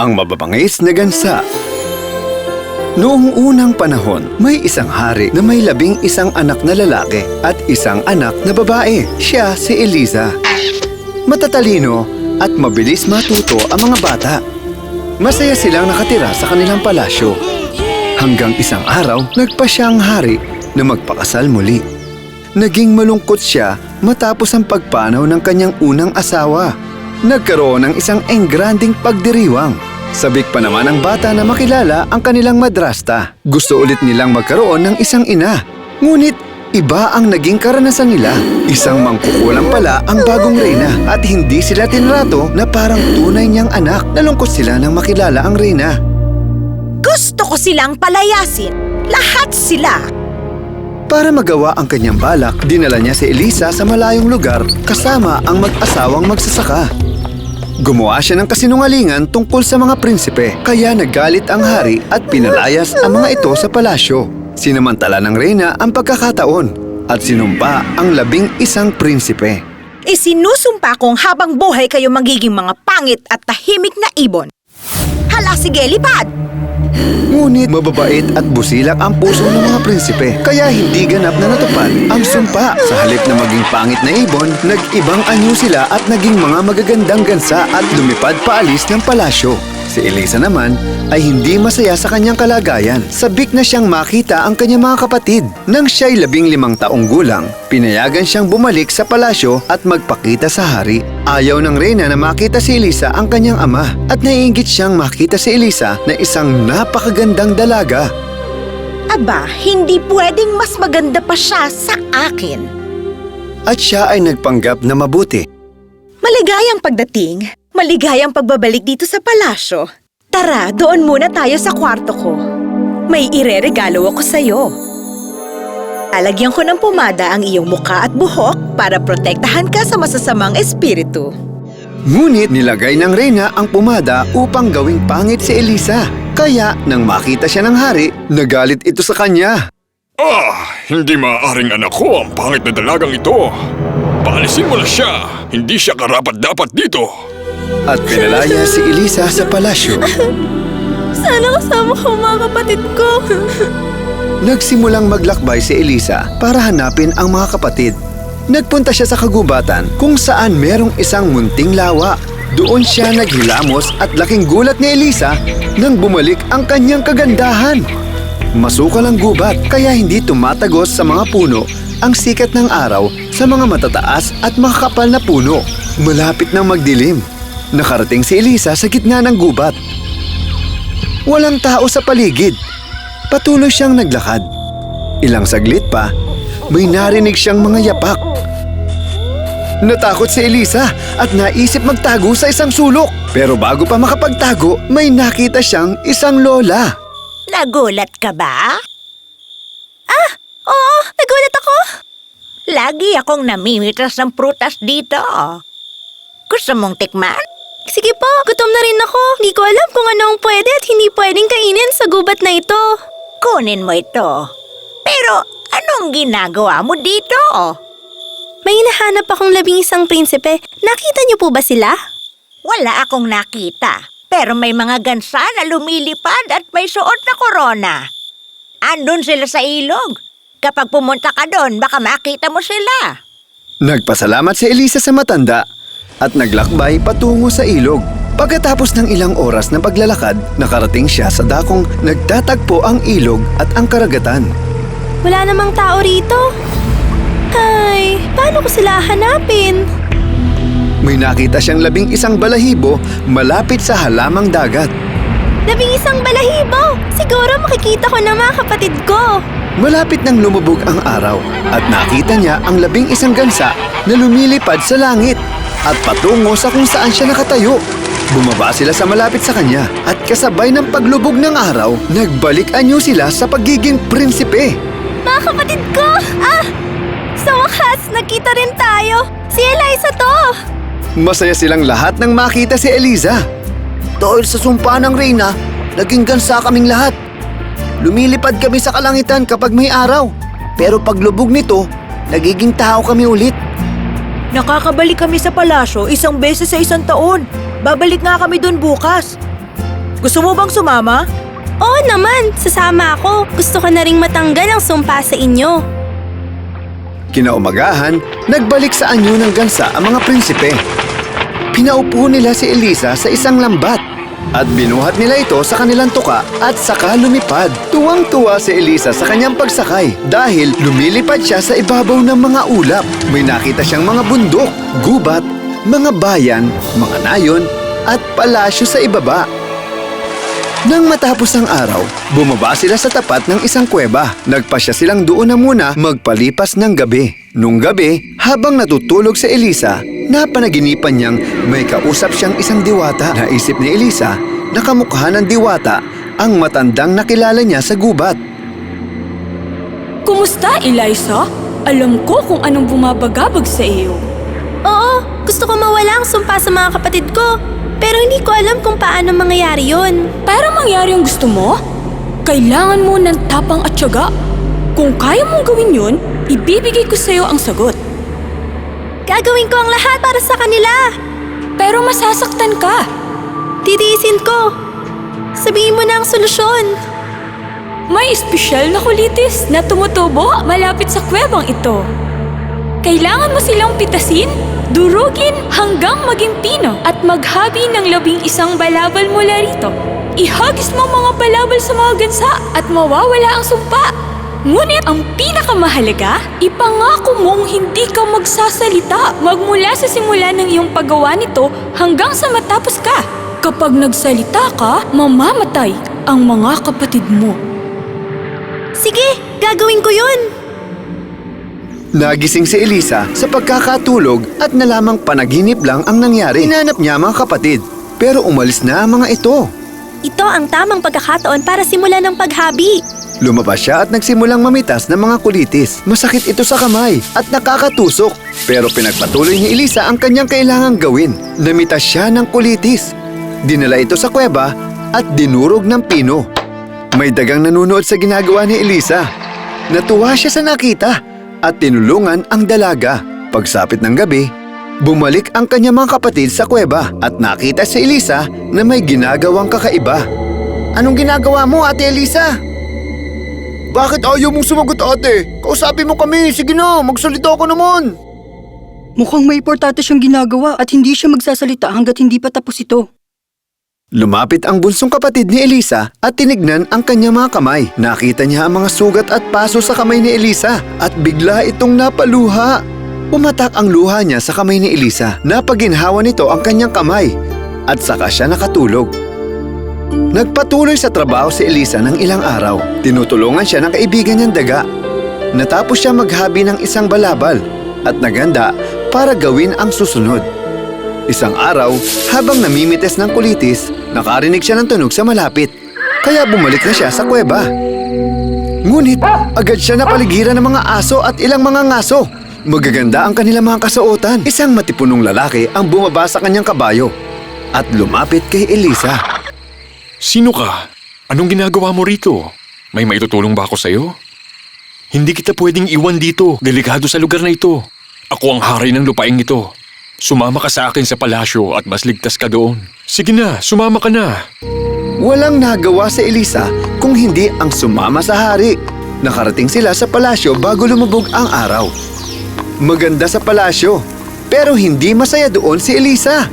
Ang mababangis na gansa. Noong unang panahon, may isang hari na may 11 anak na lalaki at isang anak na babae. Siya si Eliza. Matatalino at mabilis matuto ang mga bata. Masaya silang nakatira sa kanilang palasyo. Hanggang isang araw, nagpa siyang hari na magpakasal muli. Naging malungkot siya matapos ang pagpanaw ng kanyang unang asawa. Nagkaroon ng isang engranding pagdiriwang. Sabik pa naman ang bata na makilala ang kanilang madrasta. Gusto ulit nilang magkaroon ng isang ina. Ngunit iba ang naging karanasan nila. Isang mangkukulam pala ang bagong reyna at hindi sila tinrato na parang tunay niyang anak. Nalungkot sila nang makilala ang reyna. Gusto ko silang palayasin. Lahat sila. Para magawa ang kanyang balak, dinala niya si Eliza sa malayong lugar kasama ang mag-asawang magsasaka. Gumawa siya ng kasinungalingan tungkol sa mga prinsipe, kaya nagalit ang hari at pinalayas ang mga ito sa palasyo. Sinamantala ng reyna ang pagkakataon at sinumpa ang 11 prinsipe. Isinusumpa kong habang buhay kayo magiging mga pangit at tahimik na ibon. Hala, sige, lipad! Ngunit mababait at busilak ang puso ng mga prinsipe, kaya hindi ganap na natupad ang sumpa. Sa halip na maging pangit na ibon, nag-ibang anyo sila at naging mga magagandang gansa at lumipad paalis ng palasyo. Si Eliza naman ay hindi masaya sa kanyang kalagayan. Sabik na siyang makita ang kanyang mga kapatid. Nang siya'y 15 taong gulang, pinayagan siyang bumalik sa palasyo at magpakita sa hari. Ayaw ng reyna na makita si Eliza ang kanyang ama at naiinggit siyang makita si Eliza na isang napakagandang dalaga. Aba, hindi pwedeng mas maganda pa siya sa akin. At siya ay nagpanggap na mabuti. Maligayang pagdating. Maligayang pagbabalik dito sa palasyo. Tara, doon muna tayo sa kwarto ko. May ireregalo ako sa'yo. Alagyan ko ng pumada ang iyong muka at buhok para protektahan ka sa masasamang espiritu. Ngunit nilagay ng reyna ang pumada upang gawing pangit si Eliza. Kaya nang makita siya ng hari, nagalit ito sa kanya. Hindi maaaring anak ko ang pangit na dalagang ito. Paalisin mo na siya. Hindi siya karapat-dapat dito. At pinalaya si Eliza sa palasyo. Sana kasama ko mga kapatid ko. Nagsimulang maglakbay si Eliza para hanapin ang mga kapatid. Nagpunta siya sa kagubatan kung saan merong isang munting lawa. Doon siya naghilamos at laking gulat ni Eliza nang bumalik ang kanyang kagandahan. Masukal ang gubat kaya hindi tumatagos sa mga puno ang sikat ng araw sa mga matataas at makakapal na puno. Malapit nang magdilim. Nakarating si Eliza sa gitna ng gubat. Walang tao sa paligid. Patuloy siyang naglakad. Ilang saglit pa, may narinig siyang mga yapak. Natakot si Eliza at naisip magtago sa isang sulok. Pero bago pa makapagtago, may nakita siyang isang lola. Nagulat ka ba? Oo, nagulat ako. Lagi akong namimitas ng prutas dito. Gusto mong tikman? Sige po, gutom na rin ako. Hindi ko alam kung ano ang pwede at hindi pwedeng kainin sa gubat na ito. Kunin mo ito. Pero anong ginagawa mo dito? May hinahanap akong 11 prinsipe. Nakita niyo po ba sila? Wala akong nakita. Pero may mga gansa na lumilipad at may suot na korona. Andun sila sa ilog. Kapag pumunta ka doon, baka makita mo sila. Nagpasalamat si Eliza sa matanda at naglakbay patungo sa ilog. Pagkatapos ng ilang oras na paglalakad, nakarating siya sa dakong nagtatagpo ang ilog at ang karagatan. Wala namang tao rito. Ay, paano ko sila hanapin? May nakita siyang 11 balahibo malapit sa halamang dagat. 11 balahibo! Siguro makikita ko na mga kapatid ko. Malapit nang lumubog ang araw at nakita niya ang 11 gansa na lumilipad sa langit at patungo sa kung saan siya nakatayo. Bumaba sila sa malapit sa kanya at kasabay ng paglubog ng araw, nagbalik anyo sila sa pagiging prinsipe. Mga kapatid ko! Sa wakas, nakita rin tayo. Si Eliza to! Masaya silang lahat nang makita si Eliza. Dahil sa sumpa ng reyna, naging gansa kaming lahat. Lumilipad kami sa kalangitan kapag may araw. Pero paglubog nito, nagiging tao kami ulit. Nakakabalik kami sa palasyo 1 beses sa 1 taon. Babalik nga kami doon bukas. Gusto mo bang sumama? Oo naman, sasama ako. Gusto ko na ring matanggal ang sumpa sa inyo. Kinaumagahan, nagbalik sa anyo ng gansa ang mga prinsipe. Pinaupo nila si Eliza sa isang lambat at binuhat nila ito sa kanilang tuka at saka lumipad. Tuwang-tuwa si Eliza sa kanyang pagsakay dahil lumilipad siya sa ibabaw ng mga ulap. May nakita siyang mga bundok, gubat, mga bayan, mga nayon at palasyo sa ibaba. Nang matapos ang araw, bumaba sila sa tapat ng isang kuweba. Nagpasya silang doon na muna magpalipas ng gabi. Nung gabi, habang natutulog si Eliza, napanaginipan niyang may kausap siyang isang diwata. Naisip ni Eliza na kamukha ng diwata ang matandang nakilala niya sa gubat. Kumusta, Eliza? Alam ko kung anong bumabagabag sa iyo. Oo, gusto ko mawala ang sumpa sa mga kapatid ko. Pero hindi ko alam kung paano mangyayari yun. Para mangyari ang gusto mo, kailangan mo ng tapang at tiyaga. Kung kaya mong gawin yun, ibibigay ko sa iyo ang sagot. Gagawin ko ang lahat para sa kanila. Pero masasaktan ka. Titiisin ko. Sabihin mo na ang solusyon. May espesyal na kulitis na tumutubo malapit sa kuwebang ito. Kailangan mo silang pitasin, durugin hanggang maging pino at maghabi ng 11 balabal mula rito. Ihagis mo mga balabal sa mga gansa at mawawala ang sumpa. Ngunit ang pinakamahalaga, ipangako mong hindi ka magsasalita magmula sa simula ng iyong paggawa nito hanggang sa matapos ka. Kapag nagsalita ka, mamamatay ang mga kapatid mo. Sige, gagawin ko yun. Nagising si Eliza sa pagkakatulog at nalamang panaginip lang ang nangyari. Hinanap niya ang mga kapatid, pero umalis na ang mga ito. Ito ang tamang pagkakataon para simulan ng paghabi. Lumabas siya at nagsimulang mamitas ng mga kulitis. Masakit ito sa kamay at nakakatusok. Pero pinagpatuloy ni Eliza ang kanyang kailangang gawin. Namitas siya ng kulitis. Dinala ito sa kuweba at dinurog ng pino. May dagang nanunood sa ginagawa ni Eliza. Natuwa siya sa nakita at tinulungan ang dalaga. Pagsapit ng gabi, bumalik ang kanyang mga kapatid sa kuweba at nakita si Eliza na may ginagawang kakaiba. Anong ginagawa mo, Ate Eliza? Bakit ayaw mong sumagot, ate? Kausapin mo kami. Sige na, magsalita ka naman. Mukhang may importante siyang ginagawa at hindi siya magsasalita hanggat hindi pa tapos ito. Lumapit ang bunsong kapatid ni Eliza at tinignan ang kanyang mga kamay. Nakita niya ang mga sugat at paso sa kamay ni Eliza at bigla itong napaluha. Umatak ang luha niya sa kamay ni Eliza. Napaginhawa nito ang kanyang kamay at saka siya nakatulog. Nagpatuloy sa trabaho si Eliza ng ilang araw. Tinutulungan siya ng kaibigan niyang daga. Natapos siya maghabi ng isang balabal at naganda para gawin ang susunod. Isang araw, habang namimites ng kulitis, nakarinig siya ng tunog sa malapit. Kaya bumalik na siya sa kuweba. Ngunit, agad siya napaligiran ng mga aso at ilang mga ngaso. Magaganda ang kanilang mga kasuotan. Isang matipunong lalaki ang bumaba sa kanyang kabayo at lumapit kay Eliza. Sino ka? Anong ginagawa mo rito? May maitutulong ba ako sa'yo? Hindi kita pwedeng iwan dito. Delikado sa lugar na ito. Ako ang hari ng lupaing ito. Sumama ka sa akin sa palasyo at mas ligtas ka doon. Sige na, sumama ka na. Walang nagawa si Eliza kung hindi ang sumama sa hari. Nakarating sila sa palasyo bago lumubog ang araw. Maganda sa palasyo, pero hindi masaya doon si Eliza.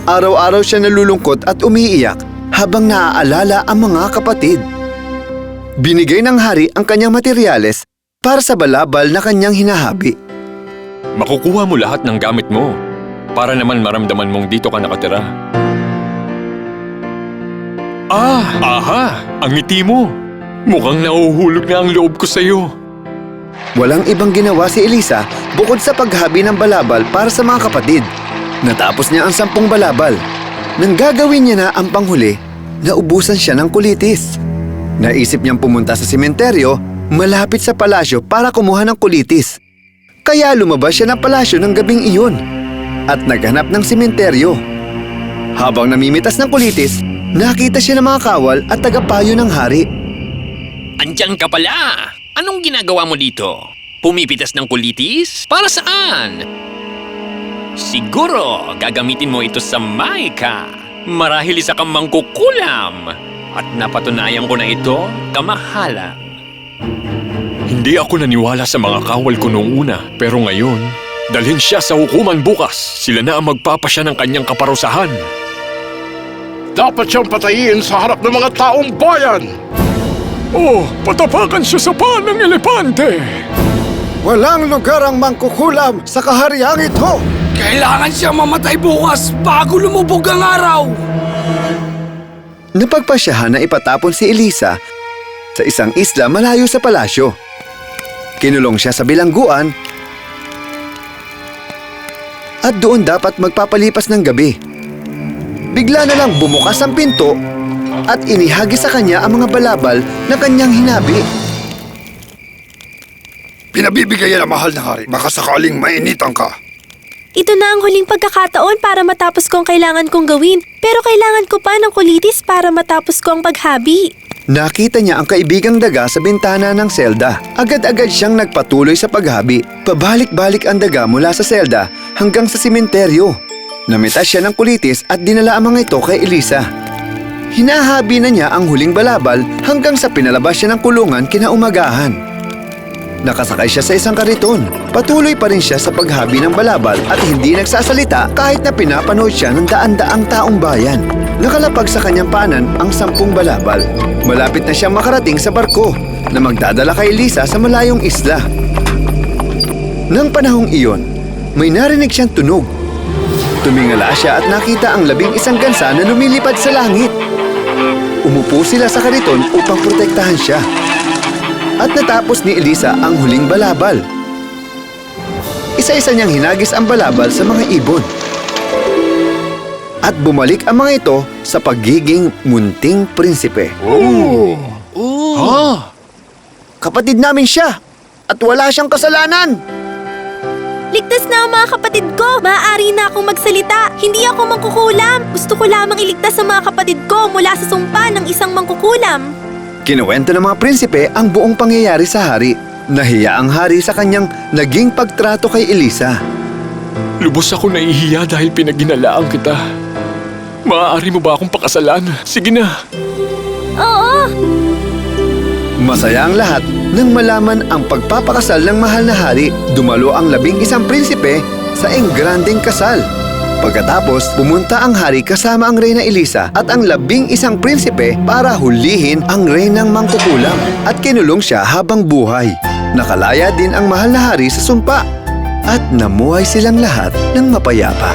Araw-araw siya nalulungkot at umiiyak habang naaalala ang mga kapatid. Binigay ng hari ang kanyang materyales para sa balabal na kanyang hinahabi. Makukuha mo lahat ng gamit mo para naman maramdaman mong dito ka nakatira. Aha! Ang ngiti mo! Mukhang nauhulog na ang loob ko sa'yo. Walang ibang ginawa si Eliza bukod sa paghabi ng balabal para sa mga kapatid. Natapos niya ang 10 balabal. Nang gagawin niya na ang panghuli, naubusan siya ng kulitis. Naisip niyang pumunta sa sementeryo malapit sa palasyo para kumuha ng kulitis. Kaya lumabas siya ng palasyo ng gabing iyon at naghanap ng sementeryo. Habang namimitas ng kulitis, nakita siya ng mga kawal at tagapayo ng hari. Andiyan ka pala! Anong ginagawa mo dito? Pumipitas ng kulitis? Para saan? Siguro gagamitin mo ito sa Maika. Marahil isa kang mangkukulam. At napatunayan ko na ito, kamahalan. Hindi ako naniwala sa mga kawal ko noong una, pero ngayon, dalhin siya sa hukuman bukas. Sila na ang magpapasya ng kanyang kaparusahan. Dapat siyang patayin sa harap ng mga taong bayan! Oh, patapakan siya sa paa ng elepante! Walang lugar ang mangkukulam sa kahariang ito! Kailangan siyang mamatay bukas bago lumubog ang araw! Napagpasyahan na ipatapon si Elisa sa isang isla malayo sa palasyo. Kinulong siya sa bilangguan at doon dapat magpapalipas ng gabi. Bigla na lang bumukas ang pinto at inihagi sa kanya ang mga balabal na kanyang hinabi. Pinabibigay ang mahal na hari, baka sakaling mainitan ka. Ito na ang huling pagkakataon para matapos ko ang kailangan kong gawin. Pero kailangan ko pa ng kulitis para matapos ko ang paghabi. Nakita niya ang kaibigang daga sa bintana ng selda. Agad-agad siyang nagpatuloy sa paghabi. Pabalik-balik ang daga mula sa selda hanggang sa simenteryo. Namitas siya ng kulitis at dinala ang mga ito kay Elisa. Hinahabi na niya ang huling balabal hanggang sa pinalabas siya ng kulungan kinaumagahan. Nakasakay siya sa isang kariton. Patuloy pa rin siya sa paghabi ng balabal at hindi nagsasalita kahit na pinapanood siya ng daan-daang taong bayan. Nakalapag sa kanyang paanan ang 10 balabal. Malapit na siyang makarating sa barko na magdadala kay Elisa sa malayong isla. Nang panahong iyon, may narinig siyang tunog. Tumingala siya at nakita ang 11 gansa na lumilipad sa langit. Umupo sila sa kariton upang protektahan siya. At natapos ni Elisa ang huling balabal. Isa-isa niyang hinagis ang balabal sa mga ibon. At bumalik ang mga ito sa pagiging munting prinsipe. Kapatid namin siya at wala siyang kasalanan. Ligtas na ang mga kapatid ko! Maaari na akong magsalita! Hindi ako mangkukulam! Gusto ko lamang iligtas ang mga kapatid ko mula sa sumpa ng isang mangkukulam. Kinuwento ng mga prinsipe ang buong pangyayari sa hari. Nahiya ang hari sa kanyang naging pagtrato kay Elisa. Lubos ako nahihiya dahil pinaginalaan kita. Maaari mo ba akong pakasalan? Sige na. Oo! Masaya ang lahat nang malaman ang pagpapakasal ng mahal na hari. Dumalo ang 11 prinsipe sa engrandeng kasal. Pagkatapos, pumunta ang hari kasama ang Reyna Elisa at ang 11 prinsipe para hulihin ang Reynang Mangkukulam at kinulong siya habang buhay. Nakalaya din ang mahal na hari sa sumpa at namuhay silang lahat ng mapayapa.